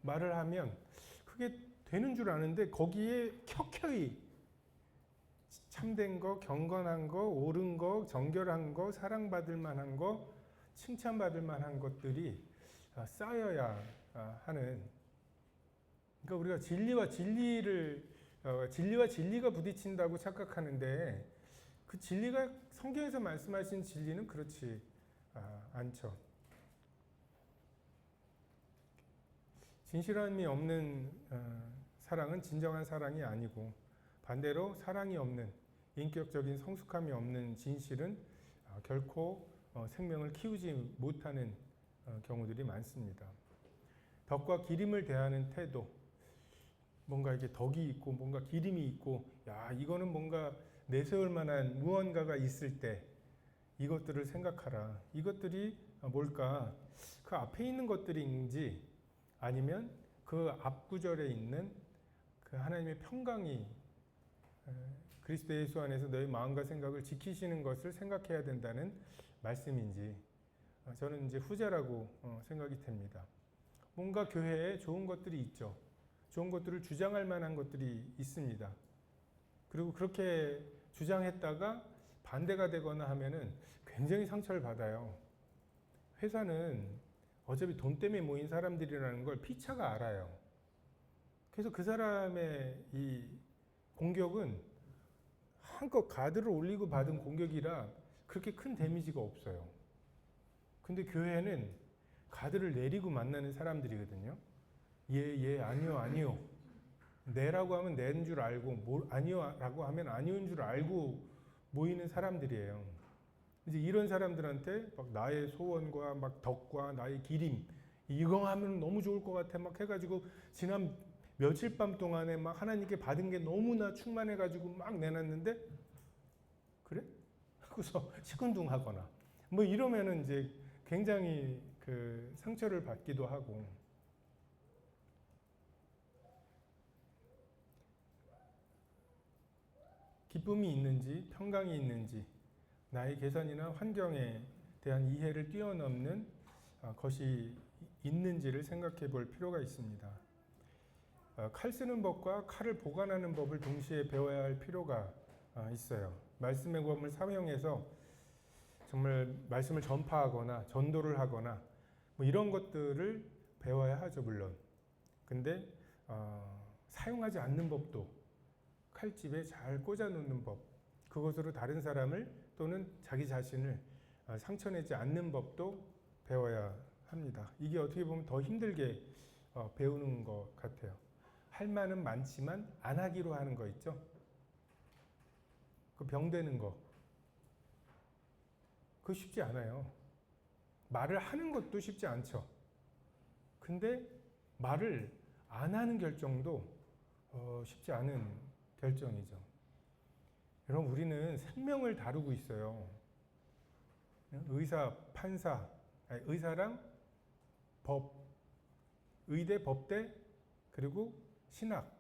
말을 하면 그게 되는 줄 아는데 거기에 켜켜이 참된 거, 경건한 거, 옳은 거, 정결한 거, 사랑받을 만한 거, 칭찬받을 만한 것들이 쌓여야 하는, 그러니까 우리가 진리와 진리가 부딪힌다고 착각하는데 그 진리가 성경에서 말씀하신 진리는 그렇지 않죠. 진실함이 없는 사랑은 진정한 사랑이 아니고 반대로 사랑이 없는, 인격적인 성숙함이 없는 진실은 결코 생명을 키우지 못하는 경우들이 많습니다. 덕과 기림을 대하는 태도, 뭔가 이게 덕이 있고 뭔가 기림이 있고 이거는 뭔가 내세울 만한 무언가가 있을 때 이것들을 생각하라. 이것들이 뭘까? 그 앞에 있는 것들인지 아니면 그 앞구절에 있는 그 하나님의 평강이 그리스도 예수 안에서 너의 마음과 생각을 지키시는 것을 생각해야 된다는 말씀인지 저는 이제 후자라고 생각이 됩니다. 뭔가 교회에 좋은 것들이 있죠. 좋은 것들을 주장할 만한 것들이 있습니다. 그리고 그렇게 주장했다가 반대가 되거나 하면은 굉장히 상처를 받아요. 회사는 어차피 돈 때문에 모인 사람들이라는 걸 피차가 알아요. 그래서 그 사람의 이 공격은 한껏 가드를 올리고 받은 공격이라 그렇게 큰 데미지가 없어요. 근데 교회는 가드를 내리고 만나는 사람들이거든요. 예, 아니요, 아니요. 네라고 하면 네인 줄 알고, 아니요라고 하면 아니오인 줄 알고 모이는 사람들이에요. 이제 이런 사람들한테 막 나의 소원과 막 덕과 나의 기림, 이거 하면 너무 좋을 것 같아 막 해가지고 지난 며칠 밤 동안에 막 하나님께 받은 게 너무나 충만해가지고 막 내놨는데, 그래? 하고서 시큰둥하거나 뭐 이러면은 이제 굉장히 그 상처를 받기도 하고. 기쁨이 있는지 평강이 있는지 나의 개선이나 환경에 대한 이해를 뛰어넘는 것이 있는지를 생각해 볼 필요가 있습니다. 칼 쓰는 법과 칼을 보관하는 법을 동시에 배워야 할 필요가 있어요. 말씀의 법을 사용해서 정말 말씀을 전파하거나 전도를 하거나 뭐 이런 것들을 배워야 하죠, 물론. 근데 사용하지 않는 법도, 칼집에 잘 꽂아 놓는 법, 그것으로 다른 사람을 또는 자기 자신을 상처내지 않는 법도 배워야 합니다. 이게 어떻게 보면 더 힘들게 배우는 것 같아요. 할 말은 많지만 안 하기로 하는 거 있죠? 그 병되는 거. 그거 쉽지 않아요. 말을 하는 것도 쉽지 않죠. 근데 말을 안 하는 결정도 쉽지 않은 결정이죠. 여러분, 우리는 생명을 다루고 있어요. 의사, 판사, 의사랑 법, 의대, 법대, 그리고 신학.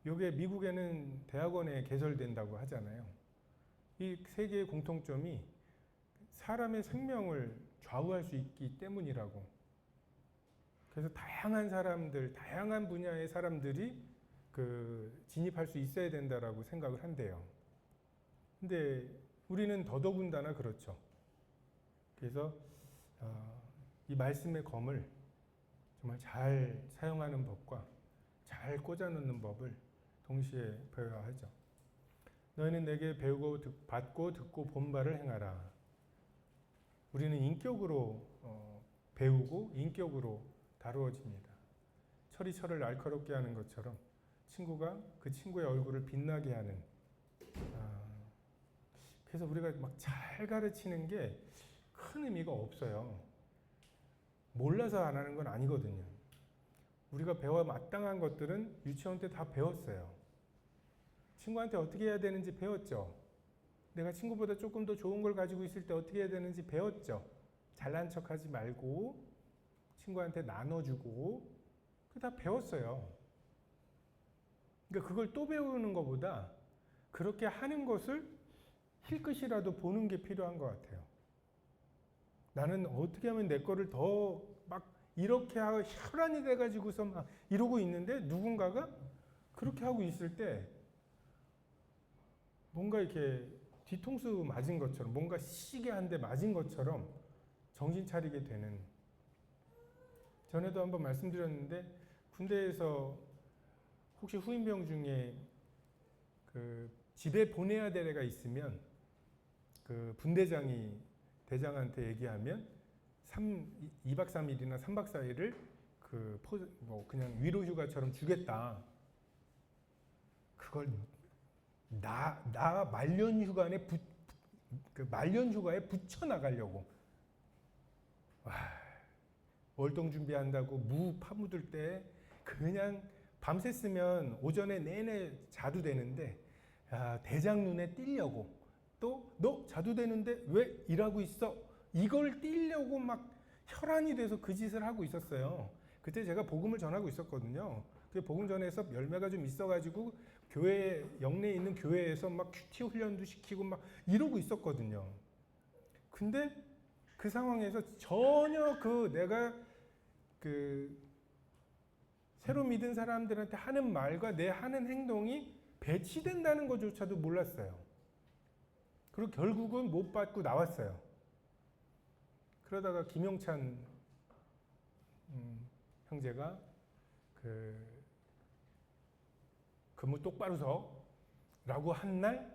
이게 미국에는 대학원에 개설된다고 하잖아요. 이 세 개의 공통점이 사람의 생명을 좌우할 수 있기 때문이라고. 그래서 다양한 사람들, 다양한 분야의 사람들이 진입할 수 있어야 된다라고 생각을 한대요. 근데 우리는 더더군다나 그렇죠. 그래서 이 말씀의 검을 정말 잘 사용하는 법과 잘 꽂아놓는 법을 동시에 배워야 하죠. 너희는 내게 배우고 받고 듣고 본 바를 행하라. 우리는 인격으로 배우고 인격으로 다루어집니다. 철이 철을 날카롭게 하는 것처럼 친구가 그 친구의 얼굴을 빛나게 하는. 그래서 우리가 막 잘 가르치는 게 큰 의미가 없어요. 몰라서 안 하는 건 아니거든요. 우리가 배워 마땅한 것들은 유치원 때 다 배웠어요. 친구한테 어떻게 해야 되는지 배웠죠. 내가 친구보다 조금 더 좋은 걸 가지고 있을 때 어떻게 해야 되는지 배웠죠. 잘난 척하지 말고 친구한테 나눠주고 다 배웠어요. 그러니까 그걸 또 배우는 것보다 그렇게 하는 것을 힐끗이라도 보는 게 필요한 것 같아요. 나는 어떻게 하면 내 거를 더 막 이렇게 하고 혈안이 돼가지고서 막 이러고 있는데 누군가가 그렇게 하고 있을 때 뭔가 이렇게 뒤통수 맞은 것처럼, 뭔가 시계 한 대 맞은 것처럼 정신 차리게 되는. 전에도 한번 말씀드렸는데 군대에서 혹시 후임병 중에 집에 보내야 될 애가 있으면 분대장이 대장한테 얘기하면 2박 3일이나 3박 4일을 그냥 위로 휴가처럼 주겠다. 그걸 나 말년 휴가에 말년 휴가에 붙여 나가려고. 월동 준비한다고 무 파묻을 때 그냥 밤새 쓰면 오전에 내내 자도 되는데 대장 눈에 띄려고, 또 너 자도 되는데 왜 일하고 있어? 이걸 띄려고 막 혈안이 돼서 그 짓을 하고 있었어요. 그때 제가 복음을 전하고 있었거든요. 그 복음 전에서 열매가 좀 있어가지고 교회 영내에 있는 교회에서 막 큐티 훈련도 시키고 막 이러고 있었거든요. 근데 그 상황에서 전혀 내가 새로 믿은 사람들한테 하는 말과 내 하는 행동이 배치된다는 것조차도 몰랐어요. 그리고 결국은 못 받고 나왔어요. 그러다가 김용찬 형제가 근무 똑바로 서라고 한 날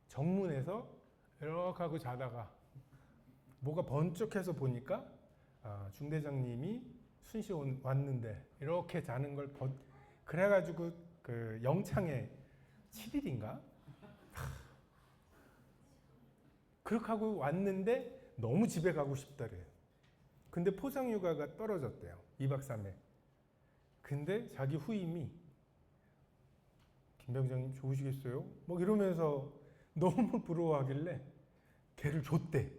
정문에서 이렇게 하고 자다가 뭐가 번쩍해서 보니까 중대장님이 순시 왔는데 이렇게 자는 걸 그래가지고 영창에 7일인가? 그렇게 하고 왔는데 너무 집에 가고 싶다래요. 근데 포상휴가가 떨어졌대요. 2박 3일. 근데 자기 후임이 김 병장님 좋으시겠어요? 뭐 이러면서 너무 부러워하길래 걔를 줬대.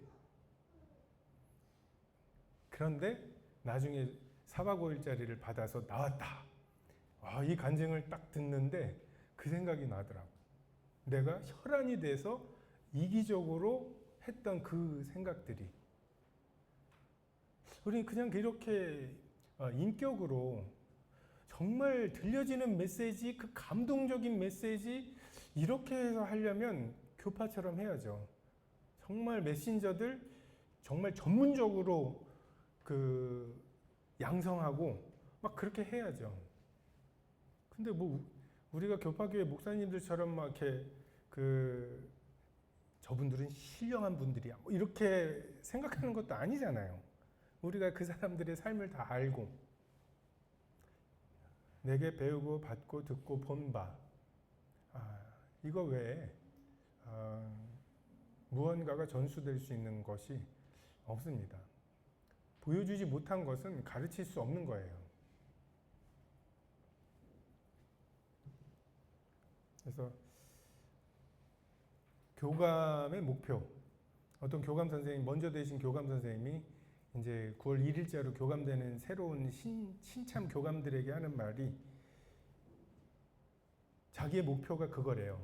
그런데 나중에 4박 5일짜리를 받아서 나왔다. 이 간증을 딱 듣는데 그 생각이 나더라고. 내가 혈안이 돼서 이기적으로 했던 그 생각들이. 우리 그냥 이렇게 인격으로 정말 들려지는 메시지, 그 감동적인 메시지 이렇게 해서 하려면 교파처럼 해야죠. 정말 메신저들 정말 전문적으로 양성하고 막 그렇게 해야죠. 근데 뭐 우리가 교파교회 목사님들처럼 막 이렇게 저분들은 신령한 분들이야 이렇게 생각하는 것도 아니잖아요. 우리가 그 사람들의 삶을 다 알고 내게 배우고 받고 듣고 본 바 이거 외에 무언가가 전수될 수 있는 것이 없습니다. 보여주지 못한 것은 가르칠 수 없는 거예요. 그래서 교감의 목표, 어떤 교감 선생님, 먼저 되신 교감 선생님이 이제 9월 1일자로 교감되는 새로운 신참 교감들에게 하는 말이 자기의 목표가 그거래요.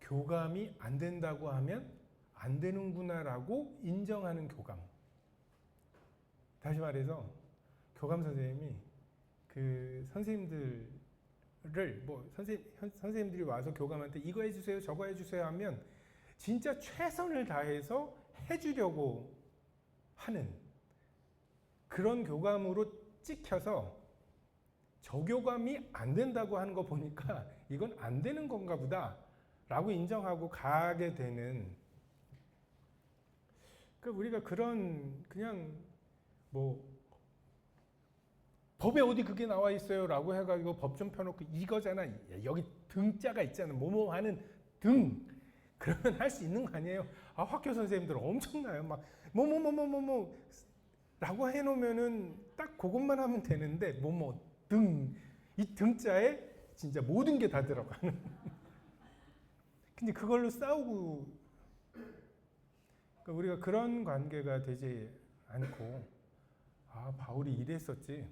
교감이 안 된다고 하면 안 되는구나라고 인정하는 교감. 다시 말해서 교감 선생님이 선생님들을 선생님들이 와서 교감한테 이거 해주세요 저거 해주세요 하면 진짜 최선을 다해서 해주려고 하는 그런 교감으로 찍혀서 저교감이 안 된다고 하는 거 보니까 이건 안 되는 건가 보다 라고 인정하고 가게 되는, 그러니까 우리가 그냥 법에 어디 그게 나와 있어요 라고 해가지고 법 좀 펴놓고 이거잖아, 여기 등자가 있잖아, 뭐뭐 하는 등, 그러면 할 수 있는 거 아니에요? 학교 선생님들 엄청나요. 막 뭐뭐뭐뭐뭐 라고 해놓으면은 딱 그것만 하면 되는데 등, 이 등자에 진짜 모든 게 다 들어가는 근데 그걸로 싸우고, 그러니까 우리가 그런 관계가 되지 않고 바울이 이랬었지,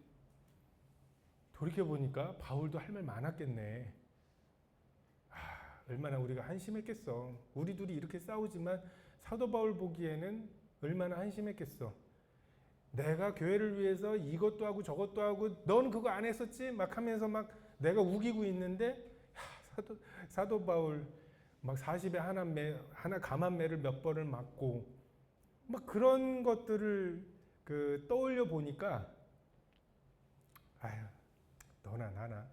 돌이켜보니까 바울도 할 말 많았겠네, 얼마나 우리가 한심했겠어, 우리 둘이 이렇게 싸우지만 사도 바울 보기에는 얼마나 한심했겠어, 내가 교회를 위해서 이것도 하고 저것도 하고 넌 그거 안 했었지? 막 하면서 막 내가 우기고 있는데 사도 바울 막 40에 하나 감한매를 몇 번을 맞고 막 그런 것들을 떠올려 보니까 너나 나나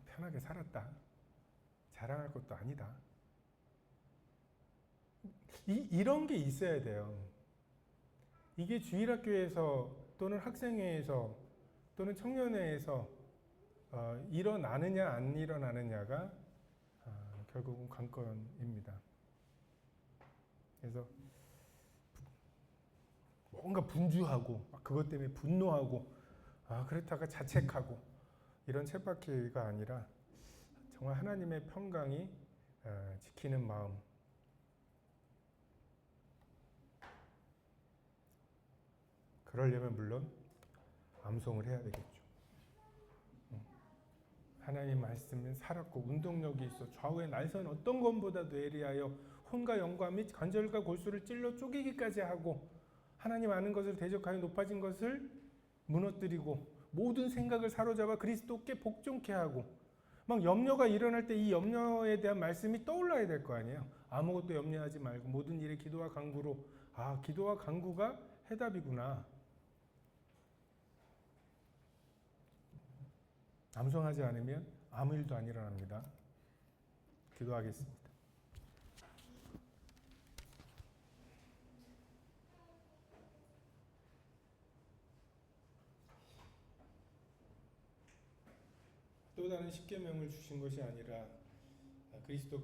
편하게 살았다, 자랑할 것도 아니다, 이런 게 있어야 돼요. 이게 주일학교에서 또는 학생회에서 또는 청년회에서 일어나느냐 안 일어나느냐가 결국은 관건입니다. 그래서 뭔가 분주하고 그것 때문에 분노하고 그렇다가 자책하고 이런 쳇바퀴가 아니라 정말 하나님의 평강이 지키는 마음, 그러려면 물론 암송을 해야 되겠죠. 하나님 말씀은 살았고 운동력이 있어 좌우의 날선 어떤 것보다도 예리하여 혼과 영과 및 관절과 골수를 찔러 쪼개기까지 하고 하나님 아는 것을 대적하여 높아진 것을 무너뜨리고 모든 생각을 사로잡아 그리스도께 복종케 하고, 막 염려가 일어날 때 이 염려에 대한 말씀이 떠올라야 될 거 아니에요. 아무것도 염려하지 말고 모든 일에 기도와 간구로. 아, 기도와 간구가 해답이구나. 암송하지 않으면 아무 일도 안 일어납니다. 기도하겠습니다. 또 다른 십계명을 주신 것이 아니라 그리스도